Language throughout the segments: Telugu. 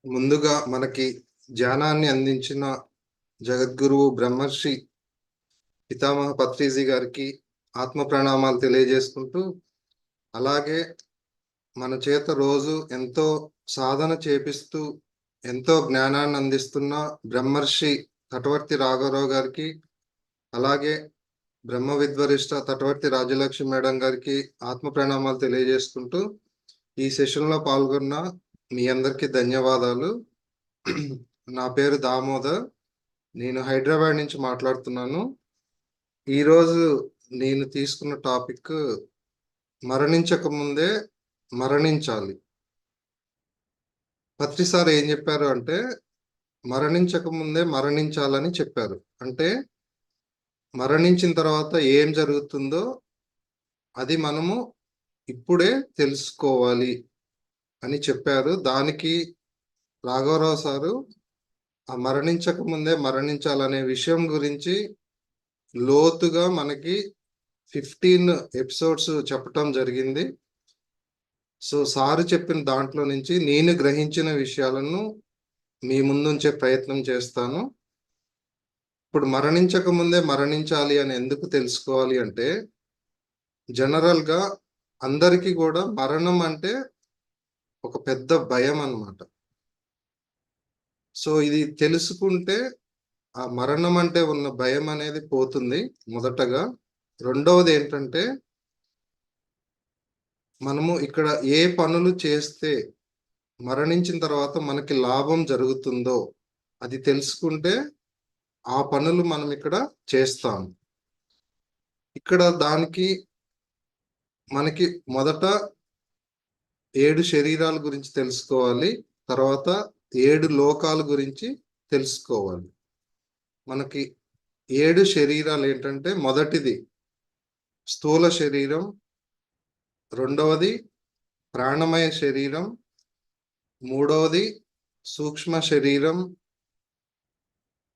ముందుగా మనకి ధ్యానాన్ని అందించిన జగద్గురువు బ్రహ్మర్షి పితామహ పత్రిజీ గారికి ఆత్మ ప్రణామాలు తెలియజేసుకుంటూ, అలాగే మన చేత రోజు ఎంతో సాధన చేపిస్తూ ఎంతో జ్ఞానాన్ని అందిస్తున్న బ్రహ్మర్షి తటవర్తి రాఘవరావు గారికి, అలాగే బ్రహ్మ విద్వరిష్ట తటవర్తి రాజలక్ష్మి మేడం గారికి ఆత్మ ప్రణామాలు తెలియజేసుకుంటూ, ఈ సెషన్లో పాల్గొన్న మీ అందరికీ ధన్యవాదాలు. నా పేరు దామోదర్. నేను హైదరాబాద్ నుంచి మాట్లాడుతున్నాను. ఈరోజు నేను తీసుకున్న టాపిక్ మరణించక ముందే మరణించాలి. పత్రిసారి ఏం చెప్పారు అంటే, మరణించక ముందే మరణించాలని చెప్పారు. అంటే మరణించిన తర్వాత ఏం జరుగుతుందో అది మనము ఇప్పుడే తెలుసుకోవాలి అని చెప్పారు. దానికి రాఘవరావు సారు ఆ మరణించక ముందే మరణించాలనే విషయం గురించి లోతుగా మనకి 15 ఎపిసోడ్స్ చెప్పటం జరిగింది. సో సారు చెప్పిన దాంట్లో నుంచి నేను గ్రహించిన విషయాలను మీ ముందుంచే ప్రయత్నం చేస్తాను. ఇప్పుడు మరణించక ముందే మరణించాలి అని ఎందుకు తెలుసుకోవాలి అంటే, జనరల్గా అందరికీ కూడా మరణం అంటే ఒక పెద్ద భయం అన్నమాట. సో ఇది తెలుసుకుంటే ఆ మరణం అంటే ఉన్న భయం అనేది పోతుంది మొదటగా. రెండవది ఏంటంటే, మనము ఇక్కడ ఏ పనులు చేస్తే మరణించిన తర్వాత మనకి లాభం జరుగుతుందో అది తెలుసుకుంటే ఆ పనులు మనం ఇక్కడ చేస్తాం. ఇక్కడ దానికి మనకి మొదట 7 శరీరాల గురించి తెలుసుకోవాలి, తర్వాత 7 లోకాల గురించి తెలుసుకోవాలి. మనకి 7 శరీరాలు ఏంటంటే, మొదటిది స్థూల శరీరం, రెండవది ప్రాణమయ శరీరం, మూడవది సూక్ష్మ శరీరం,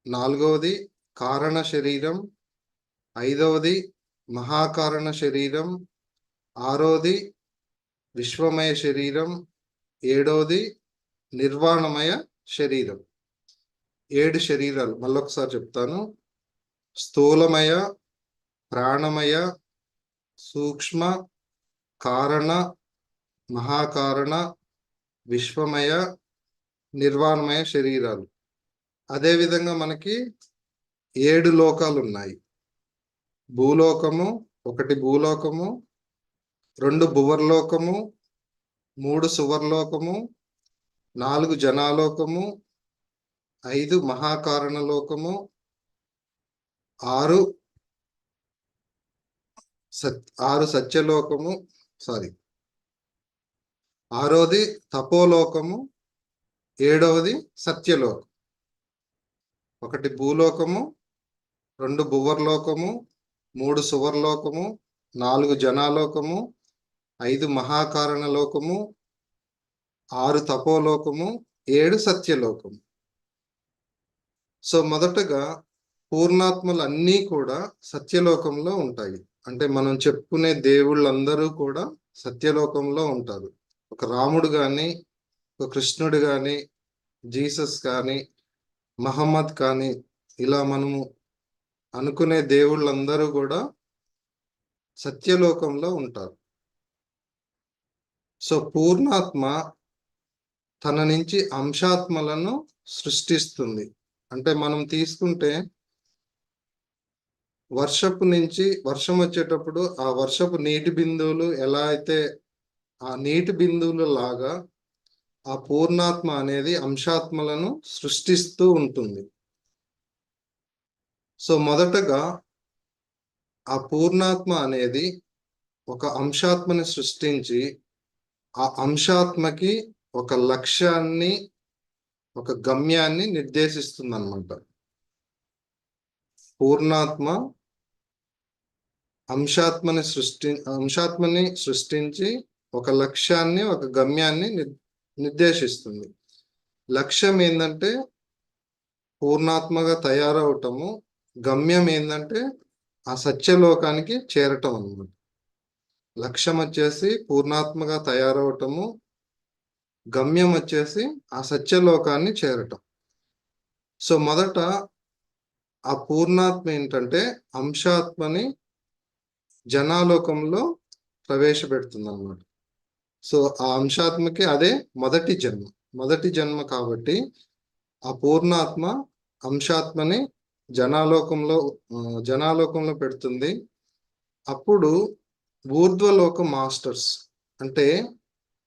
నాలుగవది కారణ శరీరం, ఐదవది మహాకారణ శరీరం, ఆరోది విశ్వమయ శరీరం, ఏడవది నిర్వాణమయ శరీరం. 7 శరీరాలు మళ్ళొకసారి చెప్తాను. స్థూలమయ, ప్రాణమయ, సూక్ష్మ, కారణ, మహాకారణ, విశ్వమయ, నిర్వాణమయ శరీరాలు. అదేవిధంగా మనకి 7 లోకాలు ఉన్నాయి. భూలోకము, 1 భూలోకము, 2 భువర్లోకము, 3 సువర్లోకము, 4 జనాలోకము, 5 మహాకారణ లోకము, 6 సత్యలోకము, ఆరోది తపోలోకము, 7వది సత్యలోకం. 1 భూలోకము, 2 భువర్లోకము, 3 సువర్లోకము, 4 జనాలోకము, 5 మహాకారణ లోకము, 6 తపోలోకము, 7 సత్యలోకము. సో మొదటగా పూర్ణాత్మలు అన్నీ కూడా సత్యలోకంలో ఉంటాయి. అంటే మనం చెప్పుకునే దేవుళ్ళందరూ కూడా సత్యలోకంలో ఉంటారు. ఒక రాముడు కానీ, ఒక కృష్ణుడు కానీ, జీసస్ కానీ, మహమ్మద్ కానీ, ఇలా మనము అనుకునే దేవుళ్ళందరూ కూడా సత్యలోకంలో ఉంటారు. సో పూర్ణాత్మ తన నుంచి అంశాత్మలను సృష్టిస్తుంది. అంటే మనం తీసుకుంటే వర్షపు నుంచి వర్షం వచ్చేటప్పుడు ఆ వర్షపు నీటి బిందువులు ఎలా అయితే ఆ నీటి బిందువుల లాగా ఆ పూర్ణాత్మ అనేది అంశాత్మలను సృష్టిస్తూ ఉంటుంది. సో మొదటగా ఆ పూర్ణాత్మ అనేది ఒక అంశాత్మని సృష్టించి ఆ అంశాత్మకి ఒక లక్ష్యాన్ని, ఒక గమ్యాన్ని నిర్దేశిస్తుంది అన్నమాట. పూర్ణాత్మ అంశాత్మని సృష్టించి ఒక లక్ష్యాన్ని, ఒక గమ్యాన్ని నిర్దేశిస్తుంది. లక్ష్యం ఏంటంటే పూర్ణాత్మగా తయారవటము, గమ్యం ఏంటంటే ఆ సత్యలోకానికి చేరటం అన్నమాట. లక్ష్యం వచ్చేసి పూర్ణాత్మగా తయారవటము, గమ్యం వచ్చేసి ఆ సత్యలోకాన్ని చేరటం. సో మొదట ఆ పూర్ణాత్మ ఏంటంటే అంశాత్మని జనాలోకంలో ప్రవేశపెడుతుంది అన్నమాట. సో ఆ అంశాత్మకి అదే మొదటి జన్మ. మొదటి జన్మ కాబట్టి ఆ పూర్ణాత్మ అంశాత్మని జనాలోకంలో జనాలోకంలో పెడుతుంది. అప్పుడు ఊర్ధ్వలోక మాస్టర్స్ అంటే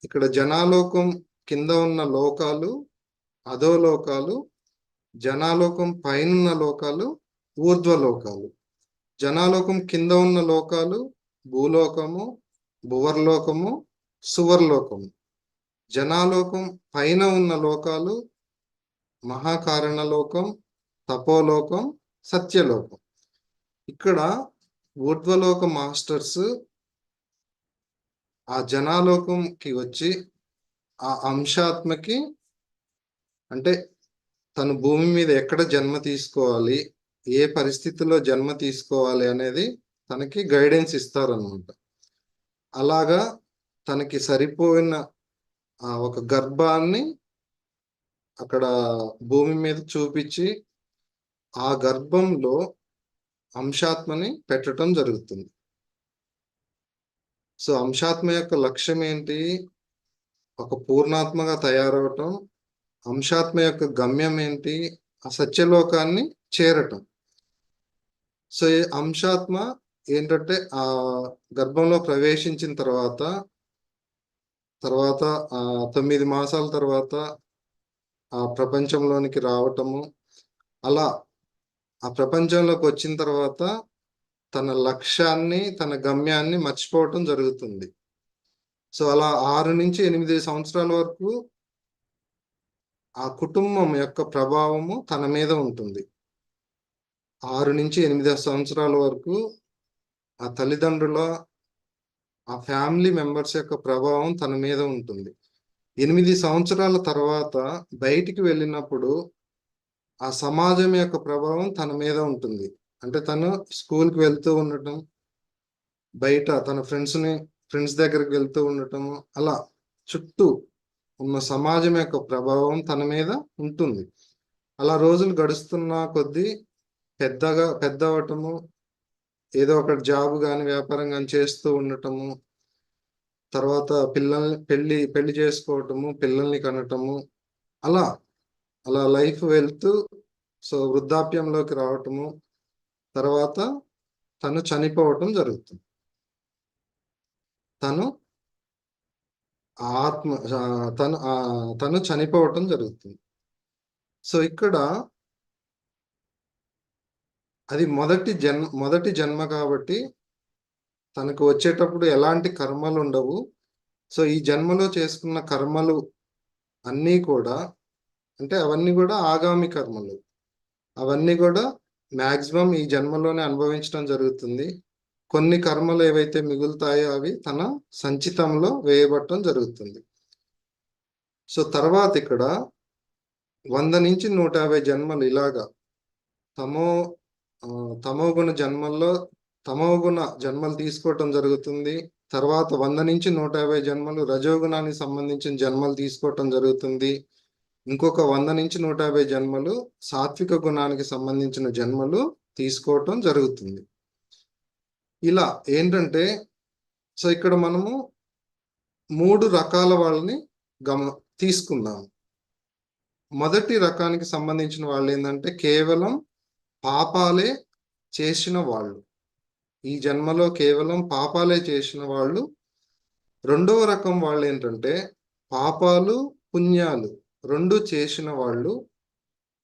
ఇక్కడ జనాలోకం కింద ఉన్న లోకాలు అధోలోకాలు, జనాలోకం పైనున్న లోకాలు ఊర్ధ్వలోకాలు. జనాలోకం కింద ఉన్న లోకాలు భూలోకము, భువర్లోకము, సువర్లోకము. జనాలోకం పైన ఉన్న లోకాలు మహాకారణలోకం, తపోలోకం, సత్యలోకం. ఇక్కడ ఊర్ధ్వలోక మాస్టర్స్ ఆ జనాలోకంకి వచ్చి ఆ అంశాత్మకి అంటే తను భూమి మీద ఎక్కడ జన్మ తీసుకోవాలి, ఏ పరిస్థితిలో జన్మ తీసుకోవాలి అనేది తనకి గైడెన్స్ ఇస్తారనమాట. అలాగా తనకి సరిపోయిన ఒక గర్భాన్ని అక్కడ భూమి మీద చూపించి ఆ గర్భంలో అంశాత్మని పెట్టడం జరుగుతుంది. సో అంశాత్మ యొక్క లక్ష్యం ఏంటి? ఒక పూర్ణాత్మగా తయారవటం. అంశాత్మ యొక్క గమ్యం ఏంటి? ఆ సత్యలోకాన్ని చేరటం. సో ఈ అంశాత్మ ఏంటంటే ఆ గర్భంలో ప్రవేశించిన తర్వాత 9 మాసాల తర్వాత ఆ ప్రపంచంలోనికి రావటము. అలా ఆ ప్రపంచంలోకి వచ్చిన తర్వాత తన లక్ష్యాన్ని, తన గమ్యాన్ని మర్చిపోవటం జరుగుతుంది. సో అలా 6 నుంచి 8 సంవత్సరాల వరకు ఆ కుటుంబం యొక్క ప్రభావము తన మీద ఉంటుంది. 6 నుంచి 8 సంవత్సరాల వరకు ఆ తల్లిదండ్రుల, ఆ ఫ్యామిలీ మెంబర్స్ యొక్క ప్రభావం తన మీద ఉంటుంది. 8 సంవత్సరాల తర్వాత బయటికి వెళ్ళినప్పుడు ఆ సమాజం యొక్క ప్రభావం తన మీద ఉంటుంది. అంటే తను స్కూల్కి వెళ్తూ ఉండటం, బయట తన ఫ్రెండ్స్ దగ్గరికి వెళ్తూ ఉండటం, అలా చుట్టూ ఉన్న సమాజం యొక్క ప్రభావం తన మీద ఉంటుంది. అలా రోజులు గడుస్తున్న కొద్దీ పెద్ద అవటము, ఏదో ఒక జాబ్ కానీ వ్యాపారం కానీ చేస్తూ ఉండటము, తర్వాత పెళ్లి చేసుకోవటము, పిల్లల్ని కనటము, అలా అలా లైఫ్ వెళ్తూ సో వృద్ధాప్యంలోకి రావటము, తర్వాత తను చనిపోవటం జరుగుతుంది. తను ఆత్మ తను చనిపోవటం జరుగుతుంది. సో ఇక్కడ అది మొదటి జన్మ కాబట్టి తనకు వచ్చేటప్పుడు ఎలాంటి కర్మలు ఉండవు. సో ఈ జన్మలో చేసుకున్న కర్మలు అన్నీ కూడా అంటే అవన్నీ కూడా ఆగామి కర్మలు. అవన్నీ కూడా మ్యాక్సిమం ఈ జన్మలోనే అనుభవించడం జరుగుతుంది. కొన్ని కర్మలు ఏవైతే మిగులుతాయో అవి తన సంచితంలో వేయబట్టడం జరుగుతుంది. సో తర్వాత ఇక్కడ 100 నుంచి 150 జన్మలు ఇలాగా తమోగుణ జన్మలు తీసుకోవటం జరుగుతుంది. తర్వాత 100 నుంచి 150 జన్మలు రజోగుణానికి సంబంధించిన జన్మలు తీసుకోవటం జరుగుతుంది. ఇంకొక 100 నుంచి 150 జన్మలు సాత్విక గుణానికి సంబంధించిన జన్మలు తీసుకోవటం జరుగుతుంది. ఇలా ఏంటంటే సో ఇక్కడ మనము 3 రకాల వాళ్ళని తీసుకుందాం. మొదటి రకానికి సంబంధించిన వాళ్ళు ఏంటంటే కేవలం పాపాలే చేసిన వాళ్ళు. ఈ జన్మలో కేవలం పాపాలే చేసిన వాళ్ళు. రెండవ రకం వాళ్ళు ఏంటంటే పాపాలు పుణ్యాలు రెండు చేసిన వాళ్ళు.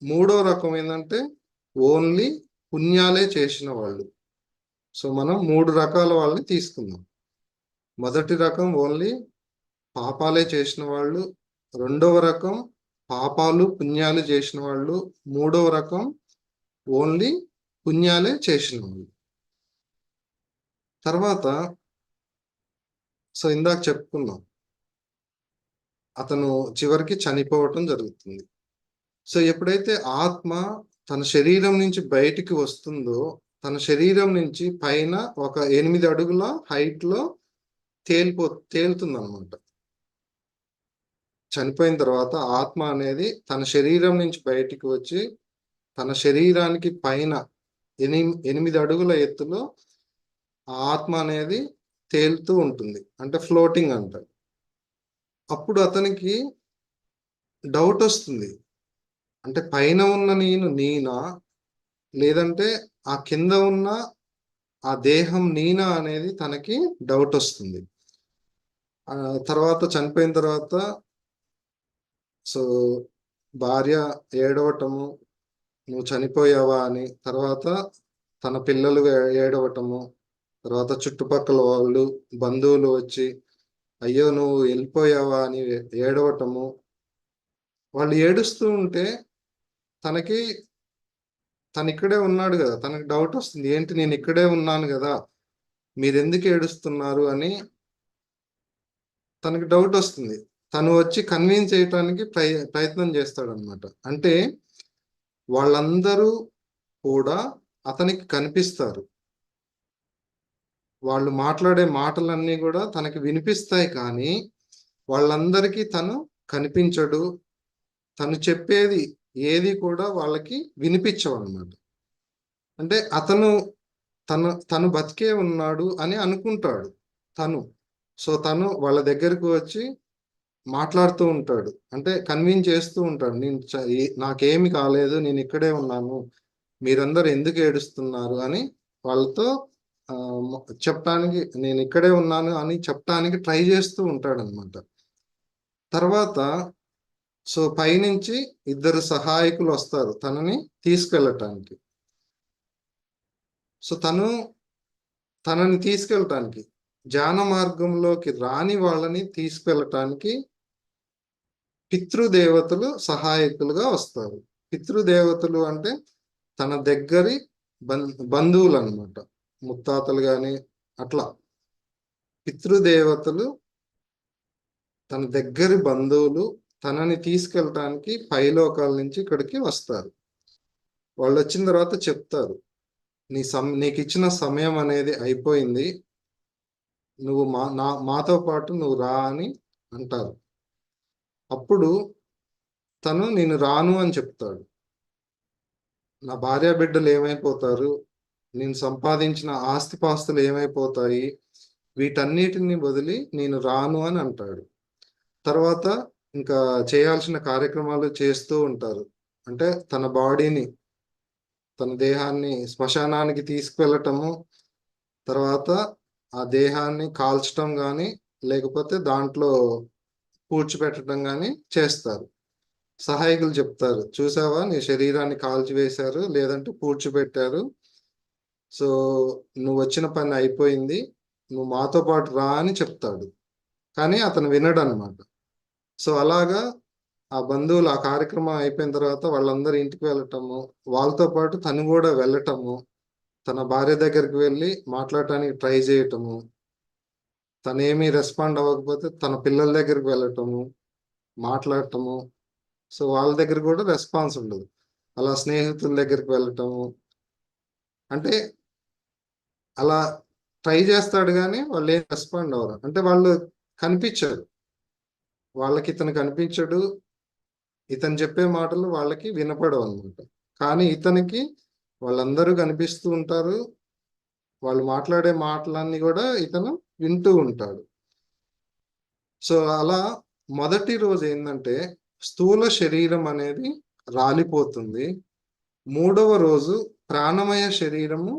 మూడో రకం ఏంటంటే ఓన్లీ పుణ్యాలే చేసిన వాళ్ళు. సో మనం 3 రకాల వాళ్ళని తీసుకుందాం. మొదటి రకం ఓన్లీ పాపాలే చేసిన వాళ్ళు, రెండవ రకం పాపాలు పుణ్యాలు చేసిన వాళ్ళు, మూడవ రకం ఓన్లీ పుణ్యాలే చేసిన వాళ్ళు. తర్వాత సో ఇందాక చెప్పుకున్నాం అతను చివరికి చనిపోవటం జరుగుతుంది. సో ఎప్పుడైతే ఆత్మ తన శరీరం నుంచి బయటికి వస్తుందో తన శరీరం నుంచి పైన ఒక 8 అడుగుల హైట్ లో తేలుతుంది అనమాట. చనిపోయిన తర్వాత ఆత్మ అనేది తన శరీరం నుంచి బయటికి వచ్చి తన శరీరానికి పైన 8 అడుగుల ఎత్తులో ఆ ఆత్మ అనేది తేలుతూ ఉంటుంది, అంటే ఫ్లోటింగ్ అంటారు. అప్పుడు అతనికి డౌట్ వస్తుంది, అంటే పైన ఉన్న నేను నేనా, లేదంటే ఆ కింద ఉన్న ఆ దేహం నేనా అనేది తనకి డౌట్ వస్తుంది. తర్వాత చనిపోయిన తర్వాత సో భార్య ఏడవటము, నువ్వు చనిపోయావా అని. తర్వాత తన పిల్లలు ఏడవటము, తర్వాత చుట్టుపక్కల వాళ్ళు బంధువులు వచ్చి అయ్యో నువ్వు వెళ్ళిపోయావా అని ఏడవటము. వాళ్ళు ఏడుస్తూ ఉంటే తనకి తను ఇక్కడే ఉన్నాడు కదా, తనకి డౌట్ వస్తుంది, ఏంటి నేను ఇక్కడే ఉన్నాను కదా, మీరు ఎందుకు ఏడుస్తున్నారు అని తనకి డౌట్ వస్తుంది. తను వచ్చి కన్విన్స్ చేయటానికి ప్రయత్నం చేస్తాడనమాట. అంటే వాళ్ళందరూ కూడా అతనికి కనిపిస్తారు, వాళ్ళు మాట్లాడే మాటలన్నీ కూడా తనకి వినిపిస్తాయి, కానీ వాళ్ళందరికీ తను కనిపించడు. తను చెప్పేది ఏది కూడా వాళ్ళకి వినిపించవు అన్నమాట. అంటే అతను తను బతికే ఉన్నాడు అని అనుకుంటాడు తను. సో తను వాళ్ళ దగ్గరకు వచ్చి మాట్లాడుతూ ఉంటాడు, అంటే కన్విన్స్ చేస్తూ ఉంటాడు, నాకేమి కాలేదు, నేను ఇక్కడే ఉన్నాను, మీరందరూ ఎందుకు ఏడుస్తున్నారు అని వాళ్ళతో చెప్పడానికి, నేను ఇక్కడే ఉన్నాను అని చెప్పడానికి ట్రై చేస్తూ ఉంటాడు అనమాట. తర్వాత సో పైనుంచి 2 సహాయకులు వస్తారు తనని తీసుకెళ్ళటానికి. సో తనని తీసుకెళ్ళటానికి, ధ్యాన మార్గంలోకి రాని వాళ్ళని తీసుకెళ్ళటానికి పితృదేవతలు సహాయకులుగా వస్తారు. పితృదేవతలు అంటే తన దగ్గరి బంధువులు అనమాట, ముత్తాతలు కానీ అట్లా. పితృదేవతలు తన దగ్గరి బంధువులు తనని తీసుకెళ్ళటానికి పైలోకాల నుంచి ఇక్కడికి వస్తారు. వాళ్ళు వచ్చిన తర్వాత చెప్తారు, నీకు ఇచ్చిన సమయం అనేది అయిపోయింది, నువ్వు మాతో పాటు నువ్వు రా అని అంటారు. అప్పుడు తను నేను రాను అని చెప్తాడు. నా భార్య బిడ్డలు ఏమైపోతారు, నేను సంపాదించిన ఆస్తిపాస్తులు ఏమైపోతాయి, వీటన్నిటిని వదిలి నేను రాను అని అంటాడు. తర్వాత ఇంకా చేయాల్సిన కార్యక్రమాలు చేస్తూ ఉంటారు. అంటే తన బాడీని, తన దేహాన్ని శ్మశానానికి తీసుకువెళ్ళటము, తర్వాత ఆ దేహాన్ని కాల్చడం కానీ లేకపోతే దాంట్లో పూడ్చిపెట్టడం కానీ చేస్తారు. సహాయకులు చెప్తారు, చూసావా నీ శరీరాన్ని కాల్చివేశారు లేదంటే పూడ్చిపెట్టారు, సో నువ్వు వచ్చిన పని అయిపోయింది, నువ్వు మాతో పాటు రా అని చెప్తాడు. కానీ అతను వినడు అనమాట. సో అలాగా ఆ బంధువులు ఆ కార్యక్రమం అయిపోయిన తర్వాత వాళ్ళందరూ ఇంటికి వెళ్ళటము, వాళ్ళతో పాటు తను కూడా వెళ్ళటము, తన భార్య దగ్గరికి వెళ్ళి మాట్లాడటానికి ట్రై చేయటము, తనేమీ రెస్పాండ్ అవ్వకపోతే తన పిల్లల దగ్గరికి వెళ్ళటము, మాట్లాడటము. సో వాళ్ళ దగ్గర కూడా రెస్పాన్స్ ఉండదు. అలా స్నేహితుల దగ్గరికి వెళ్ళటము, అంటే అలా ట్రై చేస్తాడు కానీ వాళ్ళు ఏం రెస్పాండ్ అవ్వరు. అంటే వాళ్ళు కనిపించారు, వాళ్ళకి ఇతను కనిపించడు, ఇతను చెప్పే మాటలు వాళ్ళకి వినపడవు అనమాట. కానీ ఇతనికి వాళ్ళందరూ కనిపిస్తూ ఉంటారు, వాళ్ళు మాట్లాడే మాటలన్నీ కూడా ఇతను వింటూ ఉంటాడు. సో అలా మొదటి రోజు ఏంటంటే స్థూల శరీరం అనేది రాలిపోతుంది. 3వ రోజు ప్రాణమయ శరీరము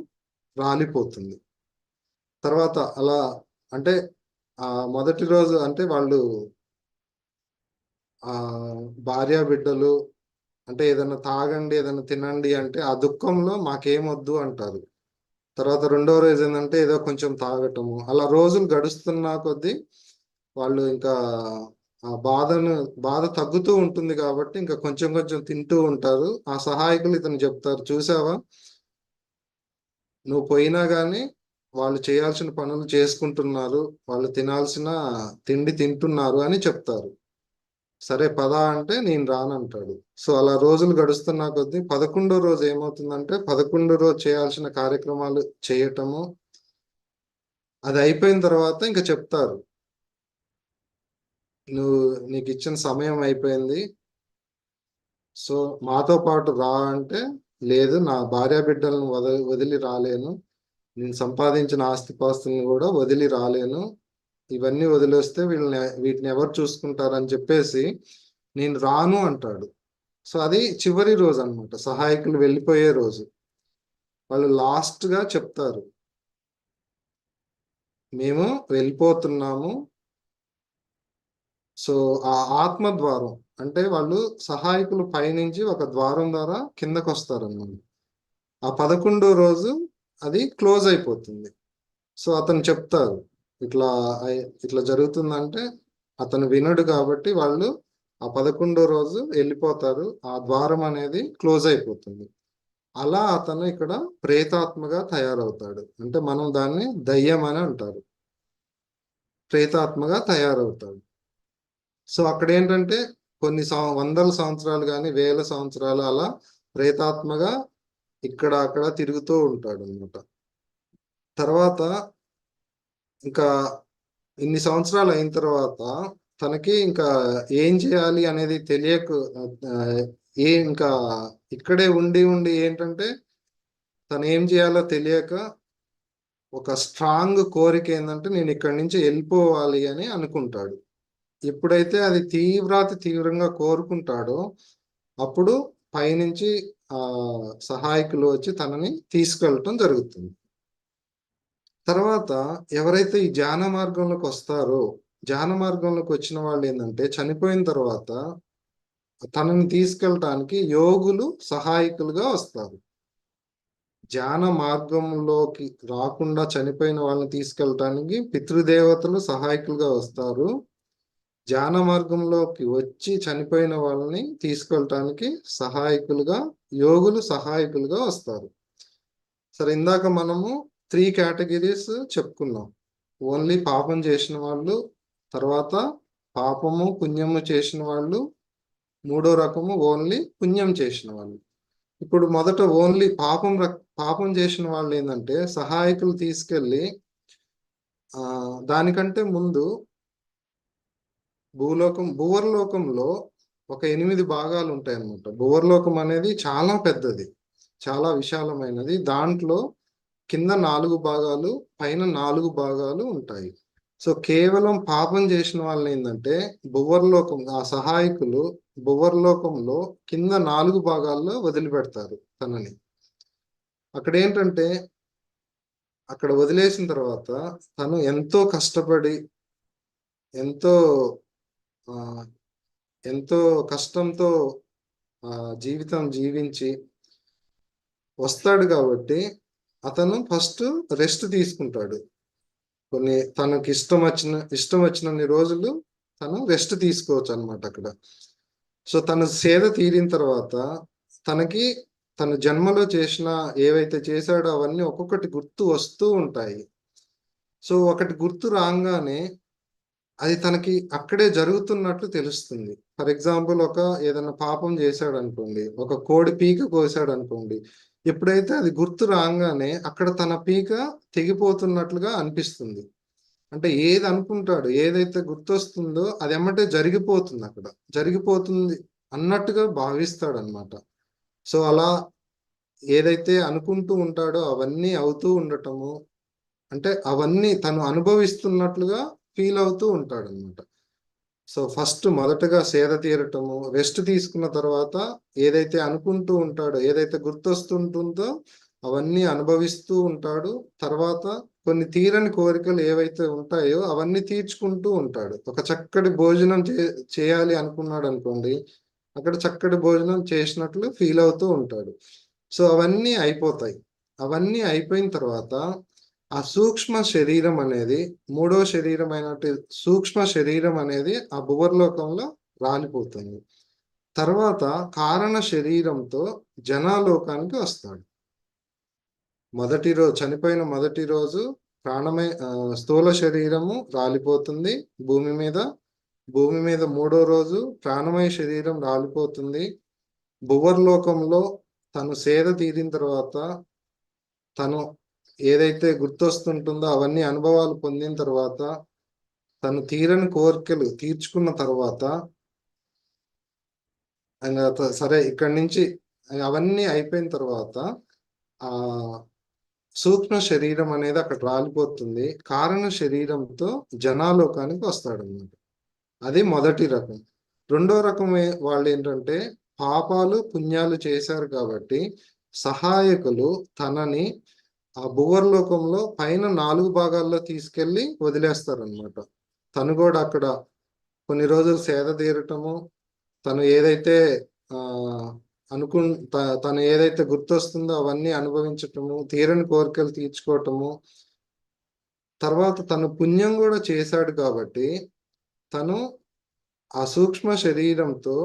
రాలిపోతుంది. తర్వాత అలా అంటే ఆ మొదటి రోజు అంటే వాళ్ళు ఆ భార్య బిడ్డలు అంటే ఏదైనా తాగండి ఏదైనా తినండి అంటే ఆ దుఃఖంలో మాకేమొద్దు అంటారు. తర్వాత 2వ రోజు ఏంటంటే ఏదో కొంచెం తాగటము, అలా రోజులు గడుస్తున్న కొద్దీ వాళ్ళు ఇంకా ఆ బాధ తగ్గుతూ ఉంటుంది కాబట్టి ఇంకా కొంచెం కొంచెం తింటూ ఉంటారు. ఆ సహాయకులు ఇతను చెప్తారు, చూసావా నువ్వు పోయినా కానీ వాళ్ళు చేయాల్సిన పనులు చేసుకుంటున్నారు, వాళ్ళు తినాల్సిన తిండి తింటున్నారు అని చెప్తారు. సరే పద అంటే నేను రానంటాడు. సో అలా రోజులు గడుస్తున్న కొద్దీ 11వ రోజు ఏమవుతుందంటే 11వ రోజు చేయాల్సిన కార్యక్రమాలు చేయటము, అది అయిపోయిన తర్వాత ఇంకా చెప్తారు, నువ్వు నీకు ఇచ్చిన సమయం అయిపోయింది, సో మాతో పాటు రా అంటే, లేదు నా భార్య బిడ్డలను వదిలి రాలేను, నేను సంపాదించిన ఆస్తిపాస్తులను కూడా వదిలి రాలేను, ఇవన్నీ వదిలేస్తే వీటిని ఎవరు చూసుకుంటారని చెప్పేసి నేను రాను అంటాడు. సో అది చివరి రోజు అన్నమాట, సహాయకులు వెళ్ళిపోయే రోజు. వాళ్ళు లాస్ట్ గా చెప్తారు, మేము వెళ్ళిపోతున్నాము. సో ఆ ఆత్మ ద్వారం అంటే వాళ్ళు సహాయకులు పైనుంచి ఒక ద్వారం ద్వారా కిందకు వస్తారన్నమాట. ఆ 11వ రోజు అది క్లోజ్ అయిపోతుంది. సో అతను చెప్తారు, ఇట్లా ఇట్లా జరుగుతుందంటే అతను వినడు కాబట్టి వాళ్ళు ఆ 11వ రోజు వెళ్ళిపోతారు. ఆ ద్వారం అనేది క్లోజ్ అయిపోతుంది. అలా అతను ఇక్కడ ప్రేతాత్మగా తయారవుతాడు. అంటే మనం దాన్ని దయ్యం అని అంటారు. ప్రేతాత్మగా తయారవుతాడు. సో అక్కడ ఏంటంటే కొన్ని వందల సంవత్సరాలు కానీ వేల సంవత్సరాలు అలా ప్రేతాత్మగా ఇక్కడ అక్కడ తిరుగుతూ ఉంటాడు అనమాట. తర్వాత ఇంకా ఇన్ని సంవత్సరాలు అయిన తర్వాత తనకి ఇంకా ఏం చేయాలి అనేది తెలియక, ఇంకా ఇక్కడే ఉండి ఉండి ఏంటంటే తను ఏం చేయాలో తెలియక ఒక స్ట్రాంగ్ కోరిక ఏంటంటే నేను ఇక్కడి నుంచి వెళ్ళిపోవాలి అని అనుకుంటాడు. ఎప్పుడైతే అది తీవ్రంగా కోరుకుంటాడో అప్పుడు పైనుంచి ఆ సహాయకులు వచ్చి తనని తీసుకెళ్ళటం జరుగుతుంది. తర్వాత ఎవరైతే ఈ ధ్యాన మార్గంలోకి వస్తారో, ధ్యాన మార్గంలోకి వచ్చిన వాళ్ళు ఏంటంటే చనిపోయిన తర్వాత తనని తీసుకెళ్ళటానికి యోగులు సహాయకులుగా వస్తారు. ధ్యాన మార్గంలోకి రాకుండా చనిపోయిన వాళ్ళని తీసుకెళ్ళటానికి పితృదేవతలు సహాయకులుగా వస్తారు. ధ్యాన మార్గంలోకి వచ్చి చనిపోయిన వాళ్ళని తీసుకెళ్ళటానికి యోగులు సహాయకులుగా వస్తారు. సరే, ఇందాక మనము 3 కేటగిరీస్ చెప్పుకున్నాం. ఓన్లీ పాపం చేసిన వాళ్ళు, తర్వాత పాపము పుణ్యము చేసిన వాళ్ళు, మూడో రకము ఓన్లీ పుణ్యం చేసిన వాళ్ళు. ఇప్పుడు మొదట ఓన్లీ పాపం చేసిన వాళ్ళు ఏంటంటే సహాయకులు తీసుకెళ్ళి దానికంటే ముందు భువర్లోకంలో ఒక 8 భాగాలు ఉంటాయి అన్నమాట. భువర్లోకం అనేది చాలా పెద్దది, చాలా విశాలమైనది. దాంట్లో కింద 4 భాగాలు, పైన 4 భాగాలు ఉంటాయి. సో కేవలం పాపం చేసిన వాళ్ళు ఏంటంటే ఆ సహాయకులు భువర్లోకంలో కింద 4 భాగాల్లో వదిలిపెడతారు తనని. అక్కడ ఏంటంటే అక్కడ వదిలేసిన తర్వాత తను ఎంతో కష్టపడి ఎంతో ఎంతో కష్టంతో జీవితం జీవించి వస్తాడు కాబట్టి అతను ఫస్ట్ రెస్ట్ తీసుకుంటాడు. తనకి ఇష్టం వచ్చినన్ని రోజులు తను రెస్ట్ తీసుకోవచ్చు అనమాట అక్కడ. సో తను సేద తీరిన తర్వాత తన జన్మలో చేసిన ఏవైతే చేశాడో అవన్నీ ఒక్కొక్కటి గుర్తు వస్తూ ఉంటాయి. సో ఒకటి గుర్తు రాగానే అది తనకి అక్కడే జరుగుతున్నట్లు తెలుస్తుంది. ఫర్ ఎగ్జాంపుల్ ఏదైనా పాపం చేశాడు అనుకోండి, ఒక కోడి పీక కోసాడు అనుకోండి, ఎప్పుడైతే అది గుర్తు రాగానే అక్కడ తన పీక తెగిపోతున్నట్లుగా అనిపిస్తుంది. అంటే ఏది అనుకుంటాడు, ఏదైతే గుర్తొస్తుందో అది ఎమ్మటే జరిగిపోతుంది, అక్కడ జరిగిపోతుంది అన్నట్టుగా భావిస్తాడు అనమాట. సో అలా ఏదైతే అనుకుంటూ ఉంటాడో అవన్నీ అవుతూ ఉండటము, అంటే అవన్నీ తను అనుభవిస్తున్నట్లుగా ఫీల్ అవుతూ ఉంటాడు అనమాట. సో ఫస్ట్ మొదటగా సేద తీరటము, రెస్ట్ తీసుకున్న తర్వాత ఏదైతే అనుకుంటూ ఉంటాడో, ఏదైతే గుర్తొస్తుంటుందో అవన్నీ అనుభవిస్తూ ఉంటాడు. తర్వాత కొన్ని తీరని కోరికలు ఏవైతే ఉంటాయో అవన్నీ తీర్చుకుంటూ ఉంటాడు. ఒక చక్కటి భోజనం చేయాలి అనుకున్నాడు అనుకోండి, అక్కడ చక్కటి భోజనం చేసినట్లు ఫీల్ అవుతూ ఉంటాడు. సో అవన్నీ అయిపోతాయి. అవన్నీ అయిపోయిన తర్వాత ఆ సూక్ష్మ శరీరం అనేది, మూడో శరీరం అయినట్టు సూక్ష్మ శరీరం అనేది ఆ భువర్లోకంలో రాలిపోతుంది. తర్వాత కారణ శరీరంతో జనాలోకానికి వస్తాడు. చనిపోయిన మొదటి రోజు స్థూల శరీరము రాలిపోతుంది భూమి మీద. భూమి మీద మూడో రోజు ప్రాణమయ శరీరం రాలిపోతుంది. భువర్లోకంలో తను సేద తీరిన తర్వాత తను ఏదైతే గుర్తొస్తుంటుందో అవన్నీ అనుభవాలు పొందిన తర్వాత తను తీరని కోరికలు తీర్చుకున్న తర్వాత సరే ఇక్కడి నుంచి అవన్నీ అయిపోయిన తర్వాత ఆ సూక్ష్మ శరీరం అనేది అక్కడ రాలిపోతుంది. కారణ శరీరంతో జనాలోకానికి వస్తాడన్నమాట. అది మొదటి రకం. రెండో రకం వాళ్ళు ఏంటంటే పాపాలు పుణ్యాలు చేశారు కాబట్టి సహాయకులు తనని ఆ భువర్లోకంలో పైన 4 భాగాల్లో తీసుకెళ్లి వదిలేస్తారనమాట. తను కూడా అక్కడ కొన్ని రోజులు సేద తీరటము, తను ఏదైతే ఆ అనుకు తను ఏదైతే గుర్తొస్తుందో అవన్నీ అనుభవించటము, తీరని కోరికలు తీర్చుకోవటము, తర్వాత తను పుణ్యం కూడా చేశాడు కాబట్టి తను ఆ సూక్ష్మ శరీరంతో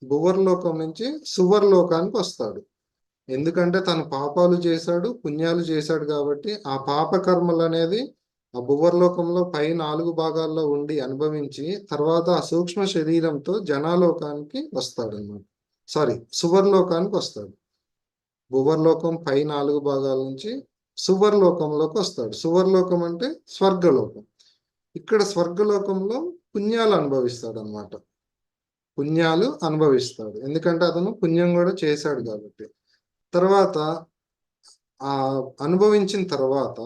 భువర్లోకం నుంచి సువర్లోకానికి వస్తాడు. ఎందుకంటే తను పాపాలు చేశాడు, పుణ్యాలు చేశాడు కాబట్టి ఆ పాప కర్మలు అనేది ఆ భువర్లోకంలో పై 4 భాగాల్లో ఉండి అనుభవించి తర్వాత ఆ సూక్ష్మ శరీరంతో జనాలోకానికి వస్తాడు అన్నమాట. సువర్లోకానికి వస్తాడు. భువర్లోకం పై 4 భాగాల నుంచి సువర్లోకంలోకి వస్తాడు. సువర్లోకం అంటే స్వర్గలోకం. ఇక్కడ స్వర్గలోకంలో పుణ్యాలు అనుభవిస్తాడు అన్నమాట. పుణ్యాలు అనుభవిస్తాడు ఎందుకంటే అతను పుణ్యం కూడా చేశాడు కాబట్టి. తర్వాత ఆ అనుభవించిన తర్వాత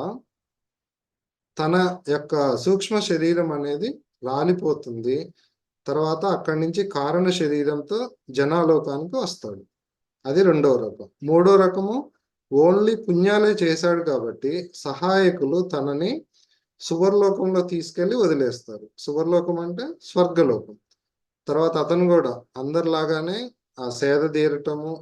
తన యొక్క సూక్ష్మ శరీరం అనేది రాలిపోతుంది. తర్వాత అక్కడి నుంచి కారణ శరీరంతో జనాలోకానికి వస్తాడు. అది రెండవ రకం. మూడో రకము ఓన్లీ పుణ్యాలే చేశాడు కాబట్టి సహాయకులు తనని సువర్లోకంలో తీసుకెళ్లి వదిలేస్తారు. సువర్లోకం అంటే స్వర్గలోకం. తర్వాత అతను కూడా అందరిలాగానే ఆ సేద తీరటము,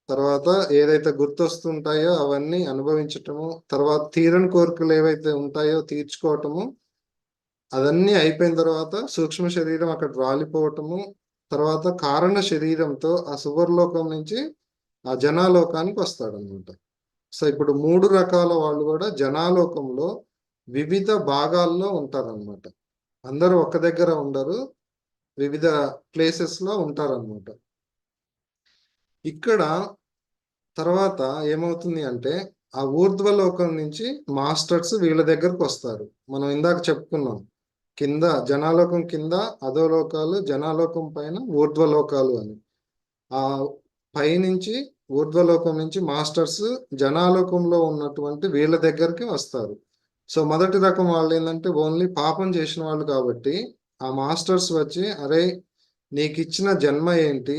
తర్వాత ఏదైతే గుర్తొస్తుంటాయో అవన్నీ అనుభవించటము, తర్వాత తీరని కోరికలు ఏవైతే ఉంటాయో తీర్చుకోవటము, అదన్నీ అయిపోయిన తర్వాత సూక్ష్మ శరీరం అక్కడ రాలిపోవటము, తర్వాత కారణ శరీరంతో ఆ సువర్లోకం నుంచి ఆ జనాలోకానికి వస్తాడనమాట. సో ఇప్పుడు 3 రకాల వాళ్ళు కూడా జనాలోకంలో వివిధ భాగాల్లో ఉంటారనమాట. అందరూ ఒక దగ్గర ఉండరు, వివిధ ప్లేసెస్ లో ఉంటారనమాట. ఇక్కడ తర్వాత ఏమవుతుంది అంటే ఆ ఊర్ధ్వలోకం నుంచి మాస్టర్స్ వీళ్ళ దగ్గరకు వస్తారు. మనం ఇందాక చెప్పుకున్నాం, కింద జనాలోకం కింద అధోలోకాలు, జనాలోకం పైన ఊర్ధ్వలోకాలు అని. ఆ పైనుంచి ఊర్ధ్వలోకం నుంచి మాస్టర్స్ జనాలోకంలో ఉన్నటువంటి వీళ్ళ దగ్గరికి వస్తారు. సో మొదటి రకం వాళ్ళు ఏంటంటే ఓన్లీ పాపం చేసిన వాళ్ళు కాబట్టి ఆ మాస్టర్స్ వచ్చి, అరే నీకు ఇచ్చిన జన్మ ఏంటి,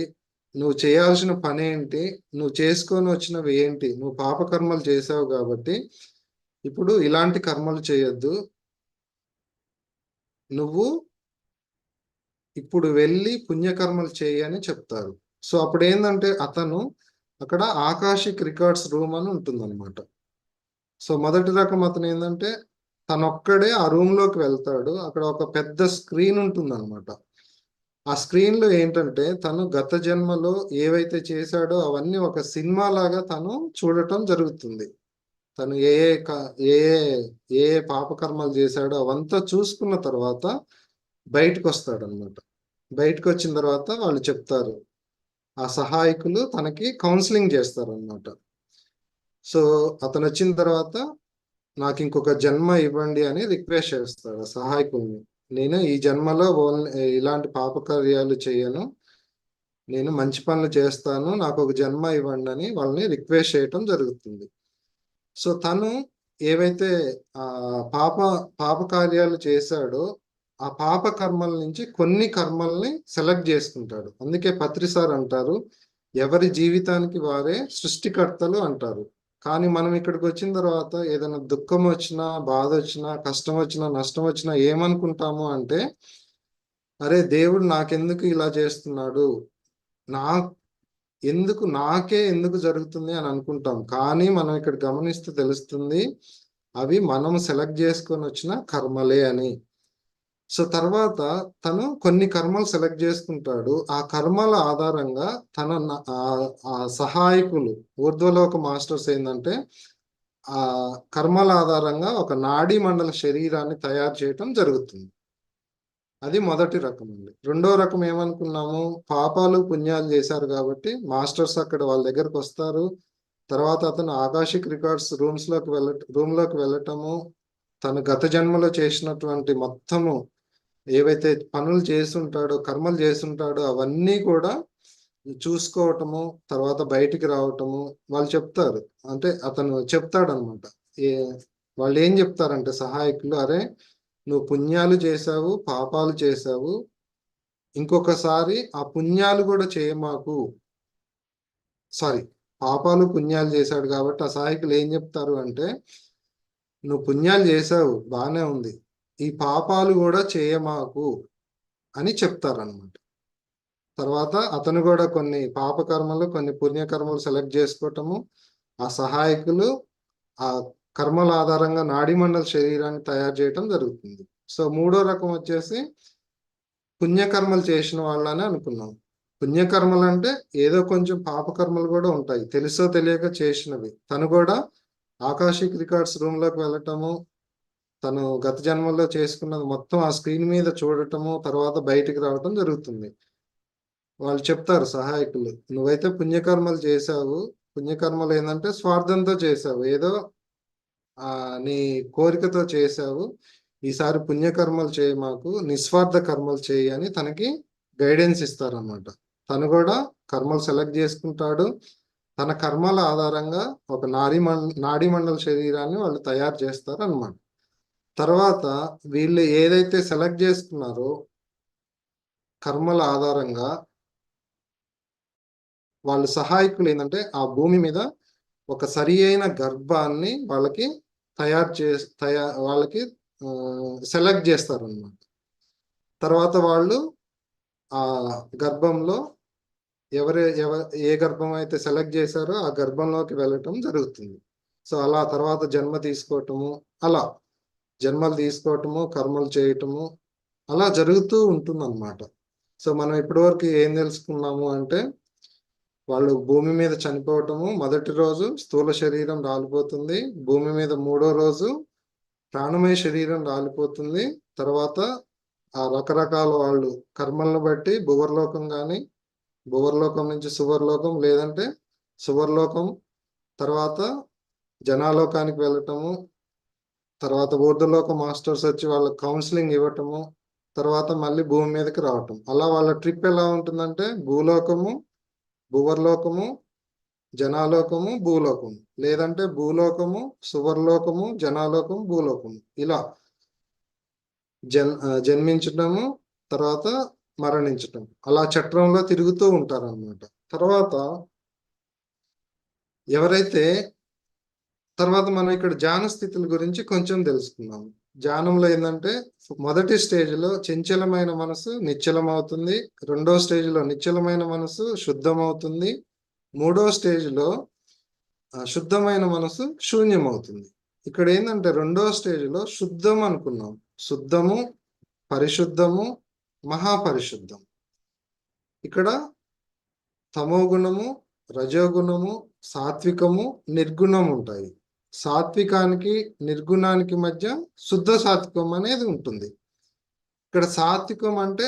నువ్వు చేయాల్సిన పని ఏంటి, నువ్వు చేసుకొని వచ్చినవి ఏంటి, నువ్వు పాపకర్మలు చేసావు కాబట్టి ఇప్పుడు ఇలాంటి కర్మలు చేయొద్దు, నువ్వు ఇప్పుడు వెళ్ళి పుణ్యకర్మలు చేయని చెప్తారు. సో అప్పుడు ఏంటంటే అతను అక్కడ ఆకాశిక్ రికార్డ్స్ రూమ్ అని ఉంటుందన్నమాట. సో మొదటి రకం అతను ఏంటంటే తనొక్కడే ఆ రూమ్ లోకి వెళ్తాడు. అక్కడ ఒక పెద్ద స్క్రీన్ ఉంటుందన్నమాట. ఆ స్క్రీన్ లో ఏంటంటే తను గత జన్మలో ఏవైతే చేశాడో అవన్నీ ఒక సినిమా లాగా తను చూడటం జరుగుతుంది. తను ఏ ఏ పాపకర్మలు చేశాడో అవంతా చూసుకున్న తర్వాత బయటకు వస్తాడు అనమాట. బయటకు వచ్చిన తర్వాత వాళ్ళు చెప్తారు, ఆ సహాయకులు తనకి కౌన్సిలింగ్ చేస్తారు అనమాట. సో అతను వచ్చిన తర్వాత నాకు ఇంకొక జన్మ ఇవ్వండి అని రిక్వెస్ట్ చేస్తాడు ఆ సహాయకుల్ని. నేను ఈ జన్మలో ఇలాంటి పాపకార్యాలు చేయను, నేను మంచి పనులు చేస్తాను, నాకు ఒక జన్మ ఇవ్వండి అని వాళ్ళని రిక్వెస్ట్ చేయటం జరుగుతుంది. సో తను ఏవైతే ఆ పాపకార్యాలు చేశాడో ఆ పాప కర్మల నుంచి కొన్ని కర్మల్ని సెలెక్ట్ చేసుకుంటాడు. అందుకే పత్రిసార్ అంటారు, ఎవరి జీవితానికి వారే సృష్టికర్తలు అంటారు. కానీ మనం ఇక్కడికి వచ్చిన తర్వాత ఏదైనా దుఃఖం వచ్చినా, బాధ వచ్చినా, కష్టం వచ్చినా, నష్టం వచ్చినా ఏమనుకుంటాము అంటే, అరే దేవుడు నాకెందుకు ఇలా చేస్తున్నాడు, నా నాకే ఎందుకు జరుగుతుంది అని అనుకుంటాం. కానీ మనం ఇక్కడ గమనిస్తే తెలుస్తుంది, అవి మనం సెలెక్ట్ చేసుకొని వచ్చిన కర్మలే అని. సో తర్వాత తను కొన్ని కర్మలు సెలెక్ట్ చేసుకుంటాడు. ఆ కర్మల ఆధారంగా ఆ సహాయకులు ఊర్ధ్వలోక మాస్టర్స్ ఏంటంటే ఆ కర్మల ఆధారంగా ఒక నాడీ మండల శరీరాన్ని తయారు చేయటం జరుగుతుంది. అది మొదటి రకం అండి. రెండో రకం ఏమనుకున్నాము, పాపాలు పుణ్యాలు చేశారు కాబట్టి మాస్టర్స్ అక్కడ వాళ్ళ దగ్గరకు వస్తారు. తర్వాత అతను ఆకాశిక్ రికార్డ్స్ రూమ్ లోకి వెళ్ళటము, తను గత జన్మలో చేసినటువంటి మొత్తము ఏవైతే పనులు చేస్తుంటాడో, కర్మలు చేస్తుంటాడో అవన్నీ కూడా చూసుకోవటము, తర్వాత బయటికి రావటము వాళ్ళు చెప్తారు. అంటే అతను చెప్తాడనమాట. ఏ వాళ్ళు ఏం చెప్తారంటే సహాయకులు, అరే నువ్వు పుణ్యాలు చేశావు, పాపాలు చేశావు, ఇంకొకసారి ఆ పుణ్యాలు కూడా చేయమాకు. సారీ, పాపాలు పుణ్యాలు చేశాడు కాబట్టి ఆ సహాయకులు ఏం చెప్తారు అంటే, నువ్వు పుణ్యాలు చేశావు బానే ఉంది, ఈ పాపాలు కూడా చేయమాకు అని చెప్తారనమాట. తర్వాత అతను కూడా కొన్ని పాపకర్మలు, కొన్ని పుణ్యకర్మలు సెలెక్ట్ చేసుకోవటము, ఆ సహాయకులు ఆ కర్మల ఆధారంగా నాడీమండల శరీరాన్ని తయారు చేయటం జరుగుతుంది. సో మూడో రకం వచ్చేసి పుణ్యకర్మలు చేసిన వాళ్ళని అనుకున్నాం. పుణ్యకర్మలు అంటే ఏదో కొంచెం పాపకర్మలు కూడా ఉంటాయి, తెలుసో తెలియక చేసినవి. తను కూడా ఆకాశిక్ రికార్డ్స్ రూమ్ లోకి వెళ్ళటము, తను గత జన్మలో చేసుకున్నది మొత్తం ఆ స్క్రీన్ మీద చూడటము, తర్వాత బయటికి రావటం జరుగుతుంది. వాళ్ళు చెప్తారు సహాయకులు, నువ్వైతే పుణ్యకర్మలు చేశావు, పుణ్యకర్మలు ఏంటంటే స్వార్థంతో చేశావు, ఏదో నీ కోరికతో చేశావు, ఈసారి పుణ్యకర్మలు చేయి, మాకు నిస్వార్థ కర్మలు చేయి అని తనకి గైడెన్స్ ఇస్తారనమాట. తను కూడా కర్మలు సెలెక్ట్ చేసుకుంటాడు. తన కర్మల ఆధారంగా ఒక నాడీ మండల శరీరాన్ని వాళ్ళు తయారు చేస్తారు అనమాట. తర్వాత వీళ్ళు ఏదైతే సెలెక్ట్ చేసుకున్నారో కర్మల ఆధారంగా వాళ్ళు సహాయకులు ఏంటంటే ఆ భూమి మీద ఒక సరి అయిన గర్భాన్ని వాళ్ళకి వాళ్ళకి సెలెక్ట్ చేస్తారు అన్నమాట. తర్వాత వాళ్ళు ఆ గర్భంలో ఏ గర్భం అయితే సెలెక్ట్ చేశారో ఆ గర్భంలోకి వెళ్ళటం జరుగుతుంది. సో అలా తర్వాత జన్మ తీసుకోవటము, అలా జన్మలు తీసుకోవటము, కర్మలు చేయటము అలా జరుగుతూ ఉంటుంది అన్నమాట. సో మనం ఇప్పటివరకు ఏం తెలుసుకున్నాము అంటే, వాళ్ళు భూమి మీద చనిపోవటము, మొదటి రోజు స్థూల శరీరం రాలిపోతుంది, భూమి మీద మూడో రోజు ప్రాణమయ శరీరం రాలిపోతుంది. తర్వాత ఆ రకరకాల వాళ్ళు కర్మలను బట్టి భువర్లోకం కానీ, భువర్లోకం నుంచి సువర్లోకం, లేదంటే సువర్లోకం తర్వాత జనాలోకానికి వెళ్ళటము, తర్వాత ఊర్ధలోక మాస్టర్స్ వచ్చి వాళ్ళకి కౌన్సిలింగ్ ఇవ్వటము, తర్వాత మళ్ళీ భూమి మీదకి రావటం. అలా వాళ్ళ ట్రిప్ ఎలా ఉంటుందంటే భూలోకము, భువర్లోకము, జనాలోకము, భూలోకము, లేదంటే భూలోకము, సువర్లోకము, జనాలోకము, భూలోకము, ఇలా జన్మించటము, తర్వాత మరణించటం, అలా చట్రంలో తిరుగుతూ ఉంటారు అన్నమాట. తర్వాత ఎవరైతే తర్వాత మనం ఇక్కడ ధ్యాన స్థితుల గురించి కొంచెం తెలుసుకున్నాము. ధ్యానంలో ఏంటంటే మొదటి స్టేజ్లో చంచలమైన మనసు నిశ్చలం అవుతుంది, రెండో స్టేజ్లో నిశ్చలమైన మనసు శుద్ధం అవుతుంది, మూడో స్టేజ్లో శుద్ధమైన మనసు శూన్యం అవుతుంది. ఇక్కడ ఏంటంటే రెండో స్టేజ్లో శుద్ధం అనుకున్నాం, శుద్ధము, పరిశుద్ధము, మహాపరిశుద్ధం. ఇక్కడ తమోగుణము, రజోగుణము, సాత్వికము, నిర్గుణం ఉంటాయి. సాత్వికానికి నిర్గుణానికి మధ్య శుద్ధ సాత్వికం అనేది ఉంటుంది. ఇక్కడ సాత్వికం అంటే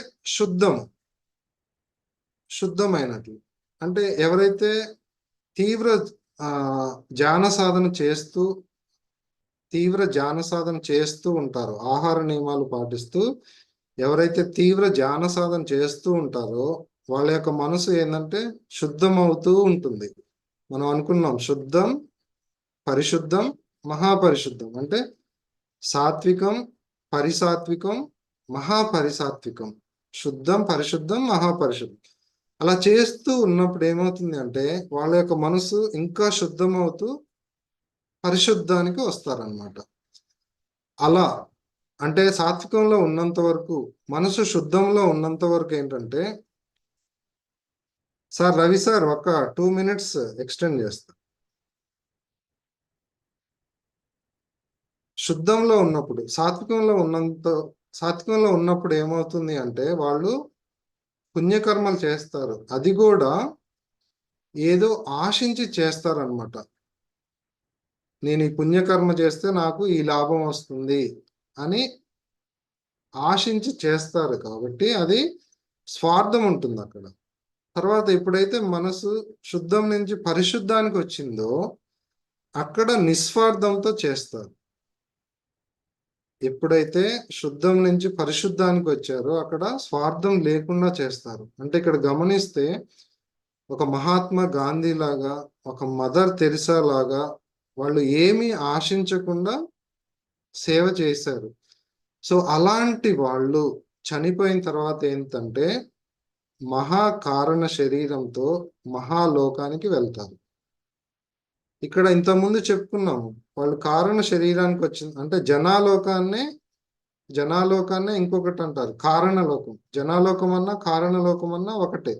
శుద్ధమైనట్లు. అంటే ఎవరైతే తీవ్ర ధ్యాన సాధన చేస్తూ ఉంటారో, ఆహార నియమాలు పాటిస్తూ ఎవరైతే తీవ్ర ధ్యాన సాధన చేస్తూ ఉంటారో వాళ్ళ యొక్క మనసు ఏంటంటే శుద్ధం అవుతూ ఉంటుంది. మనం అనుకున్నాం శుద్ధం, పరిశుద్ధం, మహాపరిశుద్ధం. అంటే సాత్వికం, పరిసాత్వికం, మహాపరిసాత్వికం, శుద్ధం, పరిశుద్ధం, మహాపరిశుద్ధం. అలా చేస్తూ ఉన్నప్పుడు ఏమవుతుంది అంటే వాళ్ళ యొక్క మనసు ఇంకా శుద్ధం అవుతూ పరిశుద్ధానికి వస్తారనమాట. అలా అంటే సాత్వికంలో ఉన్నంత వరకు, మనసు శుద్ధంలో ఉన్నంత వరకు ఏంటంటే, సార్ రవి సార్ ఒక 2 minutes ఎక్స్టెండ్ చేస్తా. శుద్ధంలో ఉన్నప్పుడు, సాత్వికంలో ఉన్నప్పుడు ఏమవుతుంది అంటే వాళ్ళు పుణ్యకర్మలు చేస్తారు, అది కూడా ఏదో ఆశించి చేస్తారనమాట. నేను ఈ పుణ్యకర్మ చేస్తే నాకు ఈ లాభం వస్తుంది అని ఆశించి చేస్తారు కాబట్టి అది స్వార్థం ఉంటుంది అక్కడ. తర్వాత ఎప్పుడైతే మనసు శుద్ధం నుంచి పరిశుద్ధానికి వచ్చిందో అక్కడ నిస్వార్థంతో చేస్తారు. ఎప్పుడైతే శుద్ధం నుంచి పరిశుద్ధానికి వచ్చారో అక్కడ స్వార్థం లేకుండా చేస్తారు. అంటే ఇక్కడ గమనిస్తే ఒక మహాత్మా గాంధీ లాగా, ఒక మదర్ తెరిసా లాగా వాళ్ళు ఏమీ ఆశించకుండా సేవ చేశారు. సో అలాంటి వాళ్ళు చనిపోయిన తర్వాత ఏంటంటే మహాకారణ శరీరంతో మహాలోకానికి వెళ్తారు. ఇక్కడ ఇంతకుముందు చెప్పుకున్నాము, వాళ్ళు కారణ శరీరానికి వచ్చింది అంటే జనాలోకాన్నే ఇంకొకటి అంటారు కారణలోకం. జనాలోకం అన్నా కారణలోకం అన్నా ఒకటే.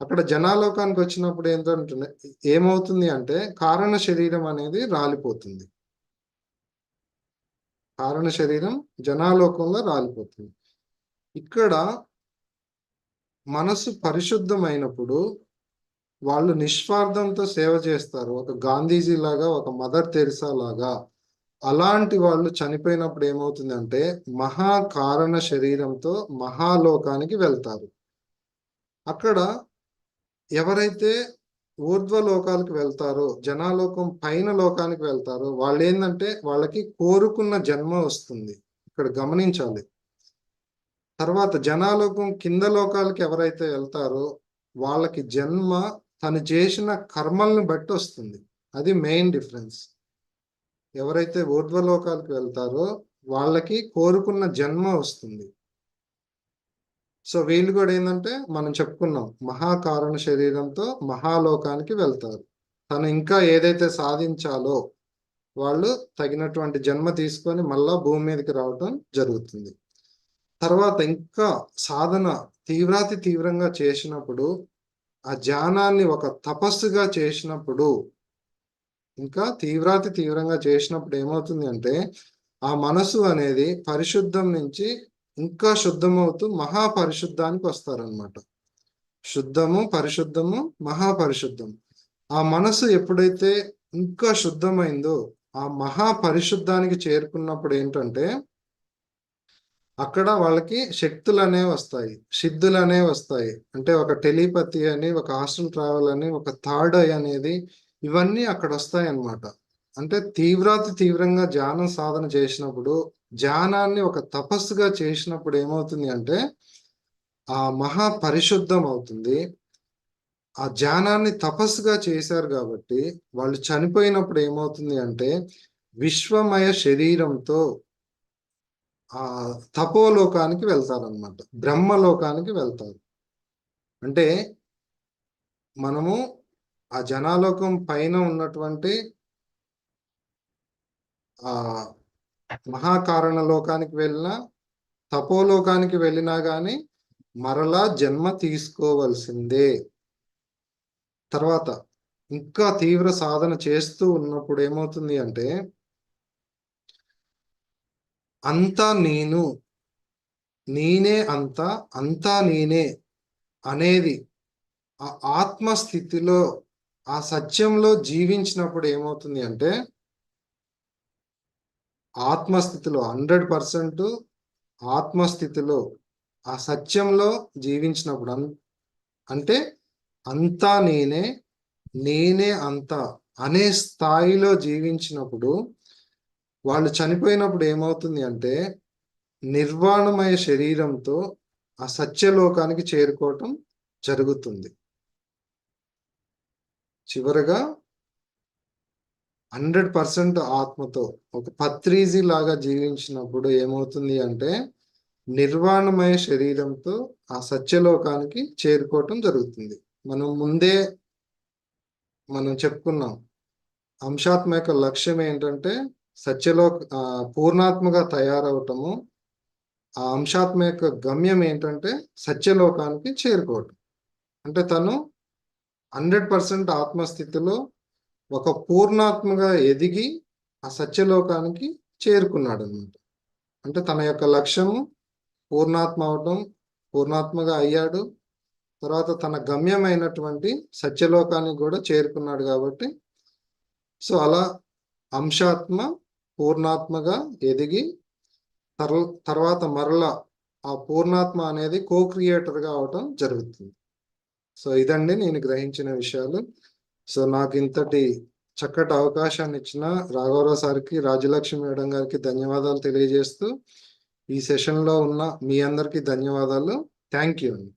అక్కడ జనాలోకానికి వచ్చినప్పుడు ఏంటంటే ఏమవుతుంది అంటే కారణ శరీరం అనేది రాలిపోతుంది. కారణ శరీరం జనాలోకంలో రాలిపోతుంది. ఇక్కడ మనసు పరిశుద్ధమైనప్పుడు వాళ్ళు నిస్వార్థంతో సేవ చేస్తారు. ఒక గాంధీజీ లాగా, ఒక మదర్ తెరిసా లాగా. అలాంటి వాళ్ళు చనిపోయినప్పుడు ఏమవుతుందంటే మహాకారణ శరీరంతో మహాలోకానికి వెళ్తారు. అక్కడ ఎవరైతే ఊర్ధ్వలోకాలకు వెళ్తారో, జనాలోకం పైన లోకానికి వెళ్తారో వాళ్ళు ఏంటంటే వాళ్ళకి కోరుకున్న జన్మ వస్తుంది. ఇక్కడ గమనించాలి. తర్వాత జనాలోకం కింద లోకాలకి ఎవరైతే వెళ్తారో వాళ్ళకి జన్మ తను చేసిన కర్మల్ని బట్టి వస్తుంది. అది మెయిన్ డిఫరెన్స్. ఎవరైతే ఊర్ధ్వలోకాలకు వెళ్తారో వాళ్ళకి కోరుకున్న జన్మ వస్తుంది. సో వీళ్ళు కూడా ఏంటంటే మనం చెప్పుకున్నాం మహాకారణ శరీరంతో మహాలోకానికి వెళ్తారు. తను ఇంకా ఏదైతే సాధించాలో వాళ్ళు తగినటువంటి జన్మ తీసుకొని మళ్ళా భూమి మీదకి రావటం జరుగుతుంది. తర్వాత ఇంకా సాధన తీవ్రంగా చేసినప్పుడు, ఆ ధ్యానాన్ని ఒక తపస్సుగా చేసినప్పుడు, ఇంకా తీవ్రంగా చేసినప్పుడు ఏమవుతుంది అంటే ఆ మనసు అనేది పరిశుద్ధం నుంచి ఇంకా శుద్ధమవుతూ మహాపరిశుద్ధానికి వస్తారనమాట. శుద్ధము, పరిశుద్ధము, మహాపరిశుద్ధం. ఆ మనసు ఎప్పుడైతే ఇంకా శుద్ధమైందో ఆ మహాపరిశుద్ధానికి చేరుకున్నప్పుడు ఏంటంటే అక్కడ వాళ్ళకి శక్తులు అనేవి వస్తాయి, సిద్ధులు అనేవి వస్తాయి. అంటే ఒక టెలిపతి అని, ఒక హాస్టల్ ట్రావెల్ అని, ఒక థర్డ్ ఐ అనేది, ఇవన్నీ అక్కడ వస్తాయి అన్నమాట. అంటే తీవ్రంగా ధ్యానం సాధన చేసినప్పుడు, ధ్యానాన్ని ఒక తపస్సుగా చేసినప్పుడు ఏమవుతుంది అంటే ఆ మహా పరిశుద్ధం అవుతుంది. ఆ ధ్యానాన్ని తపస్సుగా చేశారు కాబట్టి వాళ్ళు చనిపోయినప్పుడు ఏమవుతుంది అంటే విశ్వమయ శరీరంతో ఆ తపోలోకానికి వెళ్తారనమాట, బ్రహ్మలోకానికి వెళ్తారు. అంటే మనము ఆ జనాలోకం పైన ఉన్నటువంటి ఆ మహాకారణ లోకానికి వెళ్ళినా, తపోలోకానికి వెళ్ళినా గాని మరలా జన్మ తీసుకోవలసిందే. తర్వాత ఇంకా తీవ్ర సాధన చేస్తూ ఉన్నప్పుడు ఏమవుతుంది అంటే అంతా నేనే అంతా నేనే అనేది ఆ ఆత్మస్థితిలో, ఆ సత్యంలో జీవించినప్పుడు ఏమవుతుంది అంటే ఆత్మస్థితిలో 100% ఆత్మస్థితిలో ఆ సత్యంలో జీవించినప్పుడు అంటే అంతా నేనే అంతా అనే స్థాయిలో జీవించినప్పుడు వాళ్ళు చనిపోయినప్పుడు ఏమవుతుంది అంటే నిర్వాణమయ శరీరంతో ఆ సత్యలోకానికి చేరుకోవటం జరుగుతుంది. చివరగా 100% ఆత్మతో ఒక పత్రిజీ లాగా జీవించినప్పుడు ఏమవుతుంది అంటే నిర్వాణమయ శరీరంతో ఆ సత్యలోకానికి చేరుకోవటం జరుగుతుంది. మనం చెప్పుకున్నాం అంశాత్మ యొక్క లక్ష్యం ఏంటంటే పూర్ణాత్మగా తయారవటము. ఆ అంశాత్మ యొక్క గమ్యం ఏంటంటే సత్యలోకానికి చేరుకోవటం. అంటే తను 100% ఆత్మస్థితిలో ఒక పూర్ణాత్మగా ఎదిగి ఆ సత్యలోకానికి చేరుకున్నాడు అన్నమాట. అంటే తన యొక్క లక్ష్యము పూర్ణాత్మ అవటం, పూర్ణాత్మగా అయ్యాడు. తర్వాత తన గమ్యమైనటువంటి సత్యలోకానికి కూడా చేరుకున్నాడు. కాబట్టి సో అలా అంశాత్మ పూర్ణాత్మగా ఎదిగి తర్వాత మరలా ఆ పూర్ణాత్మ అనేది క్రియేటర్గా అవటం జరుగుతుంది. సో ఇదండి నేను గ్రహించిన విషయాలు. సో నాకు ఇంతటి చక్కటి అవకాశాన్ని ఇచ్చిన రాఘవరావు సార్కి, రాజ్యలక్ష్మి మేడం గారికి ధన్యవాదాలు తెలియజేస్తూ ఈ సెషన్లో ఉన్న మీ అందరికీ ధన్యవాదాలు. Thank you.